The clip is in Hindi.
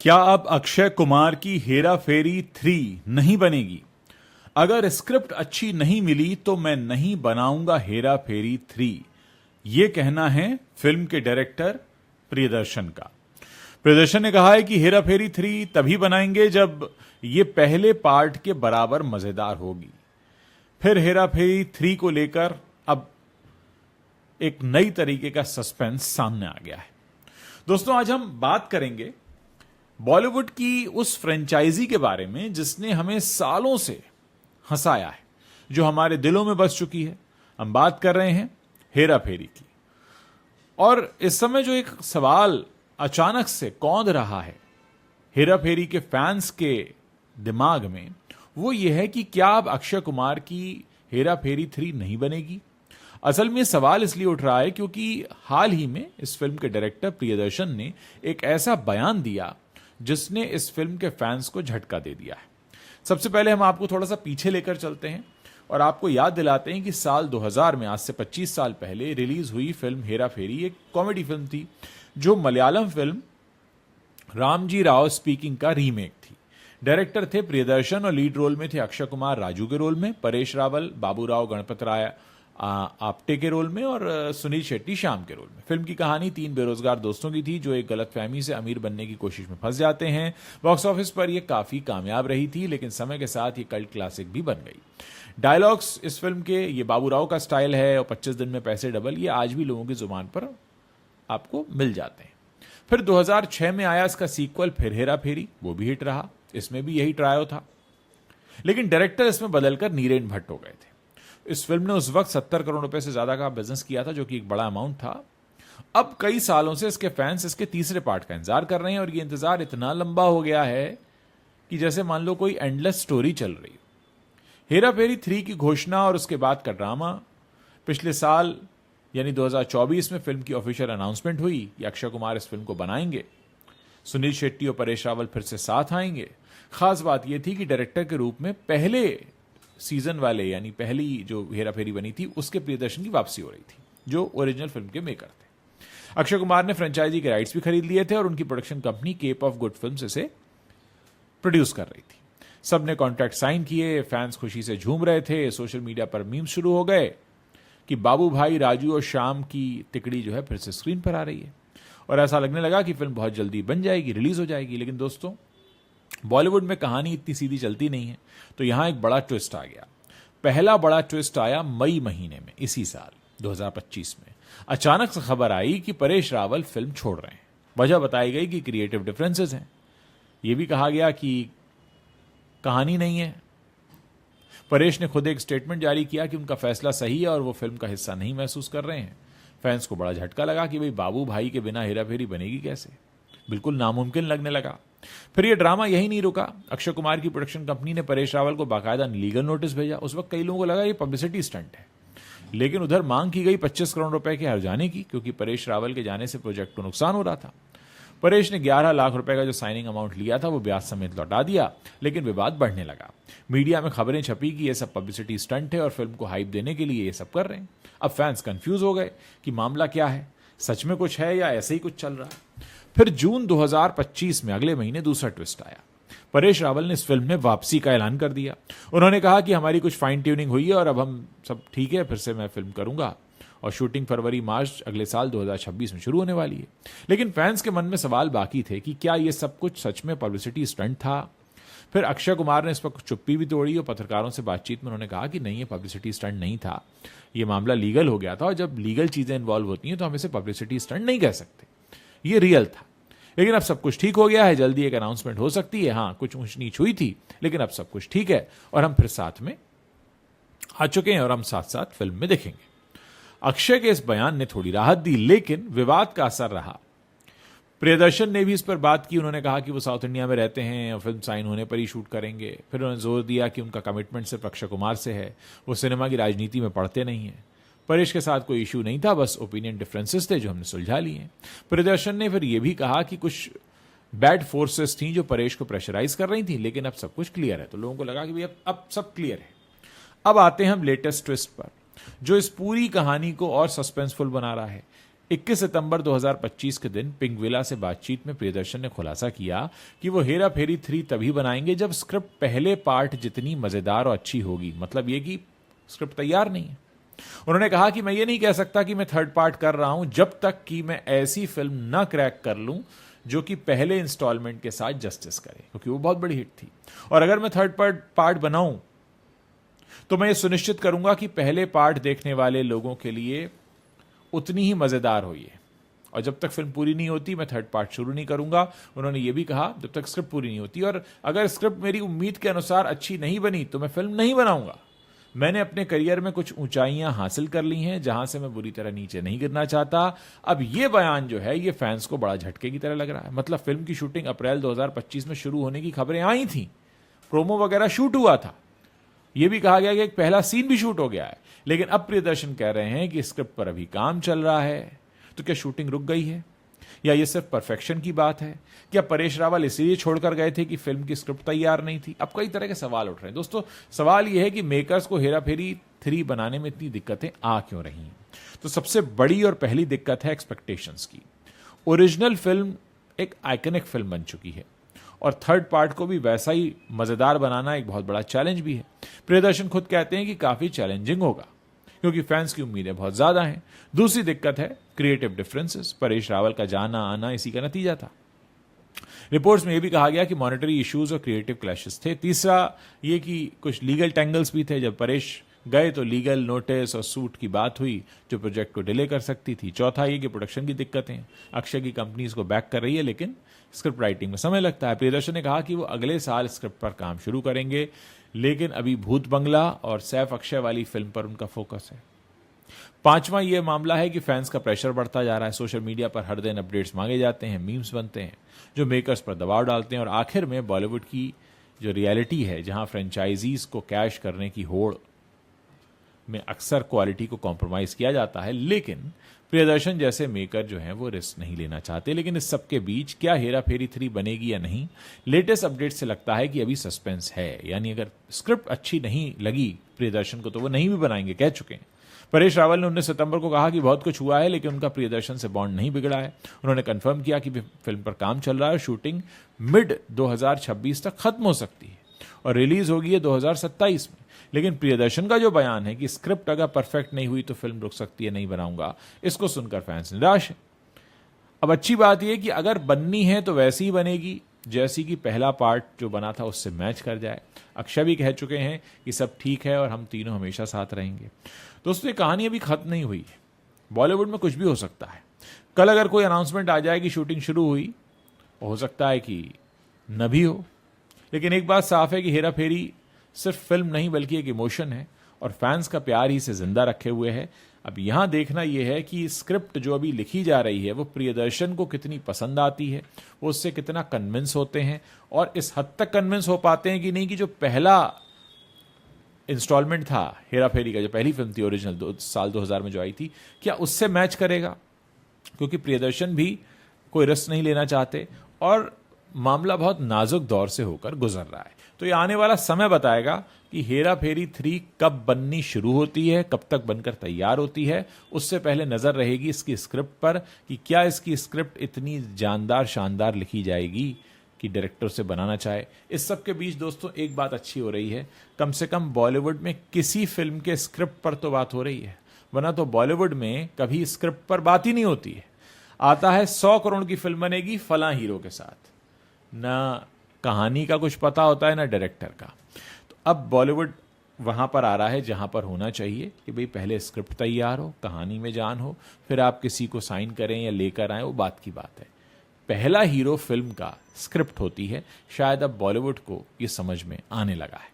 क्या अब अक्षय कुमार की हेरा फेरी 3 नहीं बनेगी? अगर स्क्रिप्ट अच्छी नहीं मिली तो मैं नहीं बनाऊंगा हेरा फेरी 3। यह कहना है फिल्म के डायरेक्टर प्रियदर्शन का। प्रियदर्शन ने कहा है कि हेरा फेरी 3 तभी बनाएंगे जब यह पहले पार्ट के बराबर मजेदार होगी। फिर हेरा फेरी 3 को लेकर अब एक नई तरीके का सस्पेंस सामने आ गया है। दोस्तों, आज हम बात करेंगे बॉलीवुड की उस फ्रेंचाइजी के बारे में जिसने हमें सालों से हंसाया है, जो हमारे दिलों में बस चुकी है। हम बात कर रहे हैं हेरा फेरी की। और इस समय जो एक सवाल अचानक से कौंध रहा है हेरा फेरी के फैंस के दिमाग में, वो ये है कि क्या अब अक्षय कुमार की हेरा फेरी 3 नहीं बनेगी? असल में सवाल इसलिए उठ रहा है क्योंकि हाल ही में इस फिल्म के डायरेक्टर प्रियदर्शन ने एक ऐसा बयान दिया जिसने इस फिल्म के फैंस को झटका दे दिया है। सबसे पहले हम आपको थोड़ा सा पीछे लेकर चलते हैं और आपको याद दिलाते हैं कि साल 2000 में, आज से 25 साल पहले रिलीज हुई फिल्म हेरा फेरी एक कॉमेडी फिल्म थी, जो मलयालम फिल्म रामजी राव स्पीकिंग का रीमेक थी। डायरेक्टर थे प्रियदर्शन और लीड रोल में थे अक्षय कुमार राजू के रोल में, परेश रावल, बाबूराव गणपत राय आप्टे के रोल में और सुनील शेट्टी श्याम के रोल में। फिल्म की कहानी 3 बेरोजगार दोस्तों की थी जो एक गलतफहमी से अमीर बनने की कोशिश में फंस जाते हैं। बॉक्स ऑफिस पर यह काफी कामयाब रही थी, लेकिन समय के साथ ये कल्ट क्लासिक भी बन गई। डायलॉग्स इस फिल्म के ये बाबूराव का स्टाइल है और 25 दिन में पैसे डबल, ये आज भी लोगों की जुबान पर आपको मिल जाते हैं। फिर 2006 में आया इसका सीक्वल फिर हेरा फेरी, वो भी हिट रहा। इसमें भी यही ट्रायो था, लेकिन डायरेक्टर इसमें बदलकर नीरेन भट्ट हो गए थे। इस फिल्म ने उस वक्त 70 करोड़ रुपए से ज्यादा का बिजनेस किया था, जो कि एक बड़ा अमाउंट था। अब कई सालों से इसके फैंस इसके तीसरे पार्ट का इंतजार कर रहे हैं और ये इंतजार इतना लंबा हो गया है कि जैसे मान लो कोई एंडलेस स्टोरी चल रही हो। हेरा फेरी 3 की घोषणा और उसके बाद का ड्रामा, पिछले साल यानी 2024 में फिल्म की ऑफिशियल अनाउंसमेंट हुई कि अक्षय कुमार इस फिल्म को बनाएंगे, सुनील शेट्टी और परेश रावल फिर से साथ आएंगे। खास बात यह थी कि डायरेक्टर के रूप में पहले सीजन वाले यानी पहली जो हेरा फेरी बनी थी उसके प्रियदर्शन की वापसी हो रही थी, जो ओरिजिनल फिल्म के मेकर थे। अक्षय कुमार ने फ्रेंचाइजी के राइट्स भी खरीद लिए थे और उनकी production company Cape of Good Films इसे प्रोड्यूस कर रही थी। सबने कॉन्ट्रैक्ट साइन किए, फैंस खुशी से झूम रहे थे। सोशल मीडिया पर मीम्स शुरू हो गए कि बाबू भाई, राजू और श्याम की तिकड़ी जो है फिर से स्क्रीन पर आ रही है और ऐसा लगने लगा कि फिल्म बहुत जल्दी बन जाएगी, रिलीज हो जाएगी। लेकिन दोस्तों, बॉलीवुड में कहानी इतनी सीधी चलती नहीं है, तो यहां एक बड़ा ट्विस्ट आ गया। पहला बड़ा ट्विस्ट आया मई महीने में, इसी साल 2025 में। अचानक से खबर आई कि परेश रावल फिल्म छोड़ रहे हैं। वजह बताई गई कि क्रिएटिव डिफरेंसेस हैं। यह भी कहा गया कि कहानी नहीं है। परेश ने खुद एक स्टेटमेंट जारी किया कि उनका फैसला सही है और वो फिल्म का हिस्सा नहीं महसूस कर रहे हैं। फैंस को बड़ा झटका लगा कि भाई बाबू भाई के बिना हेरा फेरी बनेगी कैसे, बिल्कुल नामुमकिन लगने लगा। फिर यह ड्रामा यही नहीं रुका। अक्षय कुमार की प्रोडक्शन कंपनी ने परेश रावल को बाकायदा लीगल नोटिस भेजा। उस वक्त कई लोगों को लगा ये पब्लिसिटी स्टंट है, लेकिन उधर मांग की गई 25 करोड़ रुपए के हर्जाने की, क्योंकि परेश रावल के जाने से प्रोजेक्ट को नुकसान हो रहा था। परेश ने 11 लाख रुपए का जो साइनिंग अमाउंट लिया था वो ब्याज समेत लौटा दिया, लेकिन विवाद बढ़ने लगा। मीडिया में खबरें छपी कि यह सब पब्लिसिटी स्टंट है और फिल्म को हाइप देने के लिए ये सब कर रहे हैं। अब फैंस कंफ्यूज हो गए कि मामला क्या है, सच में कुछ है या ऐसे ही कुछ चल रहा है। फिर जून 2025 में, अगले महीने, दूसरा ट्विस्ट आया। परेश रावल ने इस फिल्म में वापसी का ऐलान कर दिया। उन्होंने कहा कि हमारी कुछ फाइन ट्यूनिंग हुई है और अब हम सब ठीक है, फिर से मैं फिल्म करूंगा और शूटिंग फरवरी मार्च अगले साल 2026 में शुरू होने वाली है। लेकिन फैंस के मन में सवाल बाकी थे कि क्या यह सब कुछ सच में पब्लिसिटी स्टंट था। फिर अक्षय कुमार ने इस पर चुप्पी भी तोड़ी और पत्रकारों से बातचीत में उन्होंने कहा कि नहीं, ये पब्लिसिटी स्टंट नहीं था, ये मामला लीगल हो गया था और जब लीगल चीजें इन्वॉल्व होती हैं तो हम इसे पब्लिसिटी स्टंट नहीं कह सकते, ये रियल था। लेकिन अब सब कुछ ठीक हो गया है, जल्दी एक अनाउंसमेंट हो सकती है। हाँ, कुछ ऊंच नीच हुई थी, लेकिन अब सब कुछ ठीक है और हम फिर साथ में आ चुके हैं और हम साथ साथ फिल्म में देखेंगे। अक्षय के इस बयान ने थोड़ी राहत दी, लेकिन विवाद का असर रहा। प्रियदर्शन ने भी इस पर बात की। उन्होंने कहा कि वो साउथ इंडिया में रहते हैं और फिल्म साइन होने पर ही शूट करेंगे। फिर उन्होंने जोर दिया कि उनका कमिटमेंट सिर्फ अक्षय कुमार से है, वो सिनेमा की राजनीति में पड़ते नहीं हैं। परेश के साथ कोई इशू नहीं था, बस ओपिनियन डिफरेंसेस थे जो हमने सुलझा लिए। प्रियदर्शन ने फिर यह भी कहा कि कुछ बैड फोर्सेस थी जो परेश को प्रेशराइज कर रही थी, लेकिन अब सब कुछ क्लियर है। तो लोगों को लगा कि भाई अब सब क्लियर है। अब आते हैं हम लेटेस्ट ट्विस्ट पर, जो इस पूरी कहानी को और सस्पेंसफुल बना रहा है। 21 सितंबर 2025 के दिन पिंकविला से बातचीत में प्रियदर्शन ने खुलासा किया कि वो हेरा फेरी 3 तभी बनाएंगे जब स्क्रिप्ट पहले पार्ट जितनी मजेदार और अच्छी होगी। मतलब ये कि स्क्रिप्ट तैयार नहीं है। उन्होंने कहा कि मैं ये नहीं कह सकता कि मैं थर्ड पार्ट कर रहा हूं जब तक कि मैं ऐसी फिल्म न क्रैक कर लूं जो कि पहले इंस्टॉलमेंट के साथ जस्टिस करे, क्योंकि वो बहुत बड़ी हिट थी। और अगर मैं थर्ड पार्ट बनाऊं तो मैं ये सुनिश्चित करूंगा कि पहले पार्ट देखने वाले लोगों के लिए उतनी ही मजेदार हो ये, और जब तक फिल्म पूरी नहीं होती मैं थर्ड पार्ट शुरू नहीं करूंगा। उन्होंने ये भी कहा जब तक स्क्रिप्ट पूरी नहीं होती, और अगर स्क्रिप्ट मेरी उम्मीद के अनुसार अच्छी नहीं बनी तो मैं फिल्म नहीं बनाऊंगा। मैंने अपने करियर में कुछ ऊंचाइयां हासिल कर ली हैं जहां से मैं बुरी तरह नीचे नहीं गिरना चाहता। अब ये बयान जो है ये फैंस को बड़ा झटके की तरह लग रहा है। मतलब फिल्म की शूटिंग अप्रैल 2025 में शुरू होने की खबरें आई थी, प्रोमो वगैरह शूट हुआ था, यह भी कहा गया कि एक पहला सीन भी शूट हो गया है, लेकिन अब प्रियदर्शन कह रहे हैं कि स्क्रिप्ट पर अभी काम चल रहा है। तो क्या शूटिंग रुक गई है, या ये सिर्फ परफेक्शन की बात है? क्या परेश रावल इसलिए छोड़कर गए थे कि फिल्म की स्क्रिप्ट तैयार नहीं थी? अब कई तरह के सवाल उठ रहे हैं। दोस्तों, सवाल यह है कि मेकर्स को हेरा फेरी 3 बनाने में इतनी दिक्कतें आ क्यों रही हैं? तो सबसे बड़ी और पहली दिक्कत है एक्सपेक्टेशंस की। ओरिजिनल फिल्म एक आइकनिक फिल्म बन चुकी है, और थर्ड पार्ट को भी वैसा ही मजेदार बनाना एक बहुत बड़ा चैलेंज भी है। प्रियदर्शन खुद कहते हैं कि काफी चैलेंजिंग होगा, क्योंकि फैंस की उम्मीदें बहुत ज्यादा हैं। दूसरी दिक्कत है क्रिएटिव डिफरेंसेस। परेश रावल का जाना आना इसी का नतीजा था। रिपोर्ट्स में यह भी कहा गया कि मॉनेटरी इश्यूज और क्रिएटिव क्लैशेस थे। तीसरा ये कि कुछ लीगल टेंगल्स भी थे। जब परेश गए तो लीगल नोटिस और सूट की बात हुई जो प्रोजेक्ट को डिले कर सकती थी। चौथा ये कि प्रोडक्शन की दिक्कतें। अक्षय की कंपनी इसको बैक कर रही है, लेकिन स्क्रिप्ट राइटिंग में समय लगता है। प्रियदर्शन ने कहा कि वो अगले साल स्क्रिप्ट पर काम शुरू करेंगे, लेकिन अभी भूत बंगला और सैफ अक्षय वाली फिल्म पर उनका फोकस है। पांचवा यह मामला है कि फैंस का प्रेशर बढ़ता जा रहा है। सोशल मीडिया पर हर दिन अपडेट्स मांगे जाते हैं, मीम्स बनते हैं जो मेकर्स पर दबाव डालते हैं, और आखिर में बॉलीवुड की जो रियलिटी है, जहां फ्रेंचाइजीज को कैश करने की होड़ में अक्सर क्वालिटी को कॉम्प्रोमाइज किया जाता है। लेकिन प्रियदर्शन जैसे मेकर जो हैं वो रिस्क नहीं लेना चाहते। लेकिन इस सबके बीच क्या हेरा फेरी 3 बनेगी या नहीं, लेटेस्ट अपडेट से लगता है कि अभी सस्पेंस है। यानी अगर स्क्रिप्ट अच्छी नहीं लगी प्रियदर्शन को तो वो नहीं भी बनाएंगे, कह चुके हैं। परेश रावल ने 19 सितंबर को कहा कि बहुत कुछ हुआ है, लेकिन उनका प्रियदर्शन से बॉन्ड नहीं बिगड़ा है। उन्होंने कंफर्म किया कि फिल्म पर काम चल रहा है, शूटिंग मिड 2026 तक खत्म हो सकती है और रिलीज होगी है 2027 में। लेकिन प्रियदर्शन का जो बयान है कि स्क्रिप्ट अगर परफेक्ट नहीं हुई तो फिल्म रुक सकती है, नहीं बनाऊंगा, इसको सुनकर फैंस निराश है। अब अच्छी बात यह कि अगर बननी है तो वैसी ही बनेगी जैसी कि पहला पार्ट जो बना था उससे मैच कर जाए। अक्षय भी कह चुके हैं कि सब ठीक है और हम तीनों हमेशा साथ रहेंगे। दोस्तों, ये कहानी अभी खत्म नहीं हुई है। बॉलीवुड में कुछ भी हो सकता है। कल अगर कोई अनाउंसमेंट आ जाए कि शूटिंग शुरू हुई, हो सकता है कि न भी हो। लेकिन एक बात साफ है कि हेरा फेरी सिर्फ फिल्म नहीं बल्कि एक इमोशन है, और फैंस का प्यार ही इसे जिंदा रखे हुए है। अब यहां देखना यह है कि स्क्रिप्ट जो अभी लिखी जा रही है वो प्रियदर्शन को कितनी पसंद आती है, वो उससे कितना कन्विंस होते हैं, और इस हद तक कन्विंस हो पाते हैं कि नहीं कि जो पहला इंस्टॉलमेंट था हेरा फेरी का, जो पहली फिल्म थी ओरिजिनल साल 2000 में जो आई थी, क्या उससे मैच करेगा? क्योंकि प्रियदर्शन भी कोई रिस्क नहीं लेना चाहते और मामला बहुत नाजुक दौर से होकर गुजर रहा है। तो ये आने वाला समय बताएगा कि हेरा फेरी 3 कब बननी शुरू होती है, कब तक बनकर तैयार होती है। उससे पहले नजर रहेगी इसकी स्क्रिप्ट पर कि क्या इसकी स्क्रिप्ट इतनी जानदार शानदार लिखी जाएगी कि डायरेक्टर से बनाना चाहे। इस सब के बीच दोस्तों एक बात अच्छी हो रही है, कम से कम बॉलीवुड में किसी फिल्म के स्क्रिप्ट पर तो बात हो रही है, वरना तो बॉलीवुड में कभी स्क्रिप्ट पर बात ही नहीं होती है। आता है 100 करोड़ की फिल्म बनेगी फलां हीरो के साथ, ना कहानी का कुछ पता होता है ना डायरेक्टर का। तो अब बॉलीवुड वहां पर आ रहा है जहां पर होना चाहिए कि भाई पहले स्क्रिप्ट तैयार हो, कहानी में जान हो, फिर आप किसी को साइन करें या लेकर आए, वो बात की बात है। पहला हीरो फिल्म का स्क्रिप्ट होती है। शायद अब बॉलीवुड को ये समझ में आने लगा है।